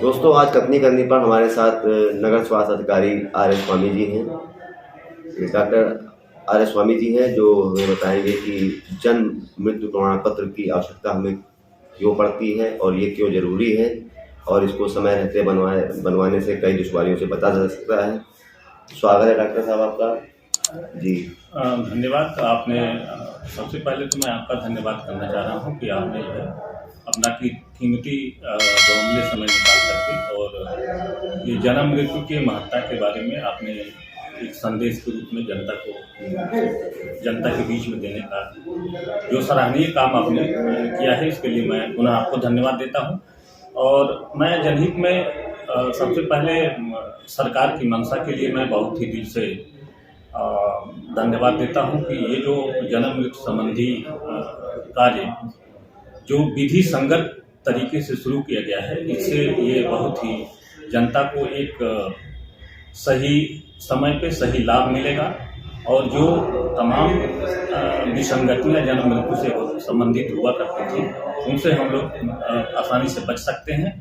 दोस्तों, आज कथनी करनी पर हमारे साथ नगर स्वास्थ्य अधिकारी आर एस स्वामी जी हैं। Doctor R S Swami ji हैं, जो हमें बताएंगे कि जन्म मृत्यु प्रमाण पत्र की आवश्यकता हमें क्यों पड़ती है और ये क्यों जरूरी है, और इसको समय रहते बनवाने से कई दुश्वारियों से बचा जा सकता है। स्वागत है डॉक्टर साहब आपका। जी धन्यवाद। आपने सबसे पहले तो मैं आपका धन्यवाद करना चाह रहा हूँ कि आपने जो है अपना कीमती बहुमूल्य समय निकाल करके और ये जन्म मृत्यु के महत्ता के बारे में आपने एक संदेश के रूप में जनता के बीच में देने का जो सराहनीय काम आपने किया है, इसके लिए मैं पुनः आपको धन्यवाद देता हूँ। और मैं जनहित में सबसे पहले सरकार की मंशा के लिए मैं बहुत ही दिल से धन्यवाद देता हूं कि ये जो जन्म मृत्यु संबंधी कार्य जो विधि संगत तरीके से शुरू किया गया है, इससे ये बहुत ही जनता को एक सही समय पे सही लाभ मिलेगा और जो तमाम विसंगतियां जन्म मृत्यु से संबंधित हुआ करती थी, उनसे हम लोग आसानी से बच सकते हैं।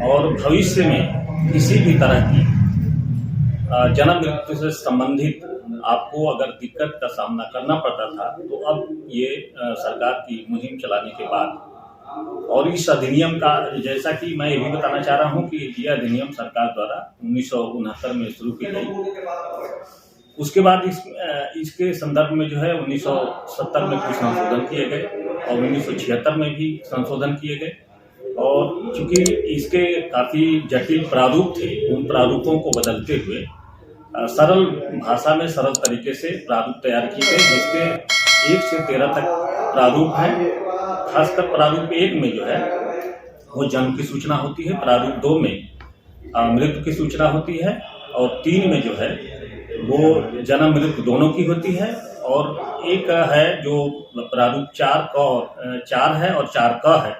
और भविष्य में किसी भी तरह की जन्म मृत्यु से संबंधित आपको अगर दिक्कत का सामना करना पड़ता था, तो अब ये सरकार की मुहिम चलाने के बाद और इस अधिनियम का, जैसा कि मैं ये भी बताना चाह रहा हूँ कि यह अधिनियम सरकार द्वारा 1969 में शुरू की गई। उसके बाद इसके संदर्भ में जो है 1970 में कुछ संशोधन किए गए और 1976 में भी संशोधन किए गए। और चूंकि इसके काफ़ी जटिल प्रारूप थे, उन प्रारूपों को बदलते हुए सरल भाषा में सरल तरीके से प्रारूप तैयार किए गए, जिसके 1 से 13 तक प्रारूप हैं। खासकर प्रारूप 1 में जो है वो जन्म की सूचना होती है, प्रारूप 2 में मृत्यु की सूचना होती है और 3 में जो है वो जन्म मृत्यु दोनों की होती है। और एक है जो प्रारूप 4 है और 4 क है,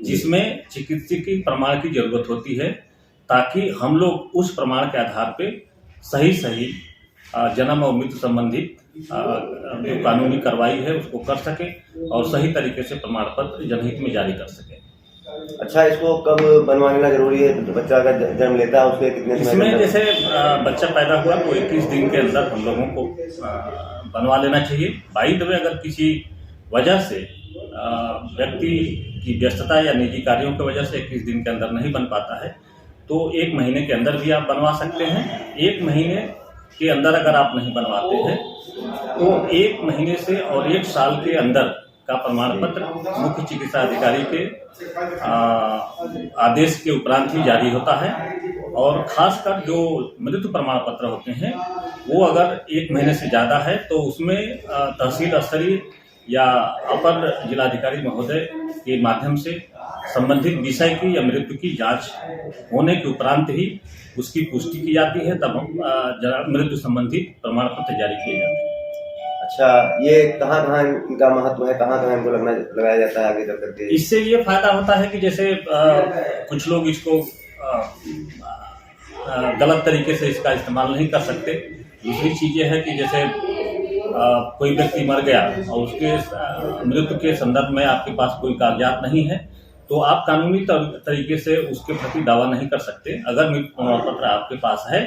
जिसमें चिकित्सकीय प्रमाण की जरूरत होती है, ताकि हम लोग उस प्रमाण के आधार पे सही जन्म और मृत्यु संबंधित जो कानूनी कार्रवाई है उसको कर सके और सही तरीके से प्रमाण पत्र जनहित में जारी कर सके। अच्छा, इसको कब बनवाने का जरूरी है? तो बच्चा अगर जन्म लेता है उसके कितने समय इसमें जैसे बच्चा पैदा हुआ तो 21 दिन के अंदर हम लोगों को बनवा लेना चाहिए। बाई द वे, अगर किसी वजह से व्यक्ति की व्यस्तता या निजी कार्यों की वजह से 21 दिन के अंदर नहीं बन पाता है, तो 1 महीने के अंदर भी आप बनवा सकते हैं। 1 महीने के अंदर अगर आप नहीं बनवाते हैं तो 1 महीने से और 1 साल के अंदर का प्रमाण पत्र मुख्य चिकित्सा अधिकारी के आदेश के उपरांत ही जारी होता है। और खासकर जो मृत्यु प्रमाण पत्र होते हैं, वो अगर 1 महीने से ज़्यादा है तो उसमें तहसील स्तरीय या अपर जिलाधिकारी महोदय के माध्यम से संबंधित विषय की या मृत्यु की जांच होने के उपरांत ही उसकी पुष्टि की जाती है, तब हम मृत्यु संबंधित प्रमाण पत्र जारी किए जाते हैं। अच्छा, ये कहाँ इनका महत्व है, कहाँ इनको लगाया जाता है आगे चल करके? इससे ये फायदा होता है कि जैसे कुछ लोग इसको गलत तरीके से इसका इस्तेमाल नहीं कर सकते। दूसरी चीज ये है कि जैसे कोई व्यक्ति मर गया और उसके मृत्यु के संदर्भ में आपके पास कोई कागजात नहीं है, तो आप कानूनी तरीके से उसके प्रति दावा नहीं कर सकते। अगर मृत्यु प्रमाण पत्र आपके पास है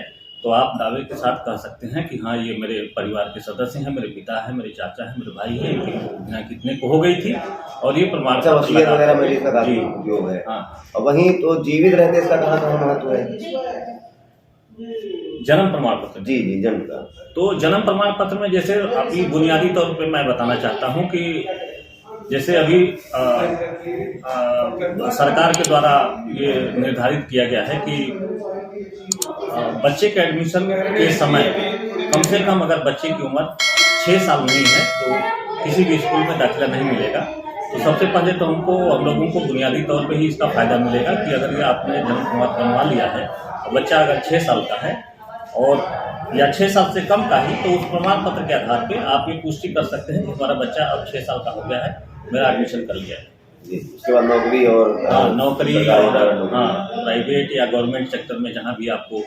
तो आप दावे के साथ कह सकते हैं कि हाँ, ये मेरे परिवार के सदस्य हैं, मेरे पिता है, मेरे चाचा है, मेरे भाई है, इनकी कितने को हो गई थी और ये प्रमाण पत्र वगैरह में इसका जो है। हाँ, और वहीं तो जीवित रहते इसका कहाँ महत्व है? जन्म प्रमाण पत्र जी जन्म का। तो जन्म प्रमाण पत्र में जैसे अभी बुनियादी तौर पे मैं बताना चाहता हूँ कि जैसे अभी सरकार के द्वारा ये निर्धारित किया गया है कि बच्चे के एडमिशन के समय कम से कम अगर बच्चे की उम्र 6 साल नहीं है तो किसी भी स्कूल में दाखिला नहीं मिलेगा। तो सबसे पहले तो हम लोगों को बुनियादी तौर पे ही इसका फायदा मिलेगा कि अगर ये आपने जन्म प्रमाण बनवा लिया है, बच्चा अगर 6 साल का है और या 6 साल से कम का ही, तो उस प्रमाण पत्र के आधार पे आप ये पुष्टि कर सकते हैं कि हमारा बच्चा अब 6 साल का हो गया है, मेरा एडमिशन कर लिया है। उसके बाद नौकरी और नौकरी और प्राइवेट या गवर्नमेंट सेक्टर में जहाँ भी आपको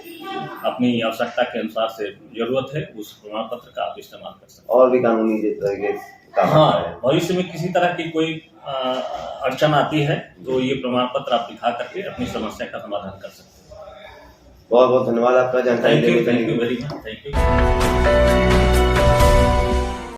अपनी आवश्यकता के अनुसार से जरूरत है, उस प्रमाण पत्र का आप इस्तेमाल कर सकते हैं। और भी कानूनी तरीके हाँ, भविष्य में किसी तरह की कोई अड़चन आती है तो ये प्रमाण पत्र आप दिखा करके अपनी समस्या का समाधान कर सकते हैं। बहुत बहुत धन्यवाद आपका जानकारी देने के लिए। Thank you very much, thank you.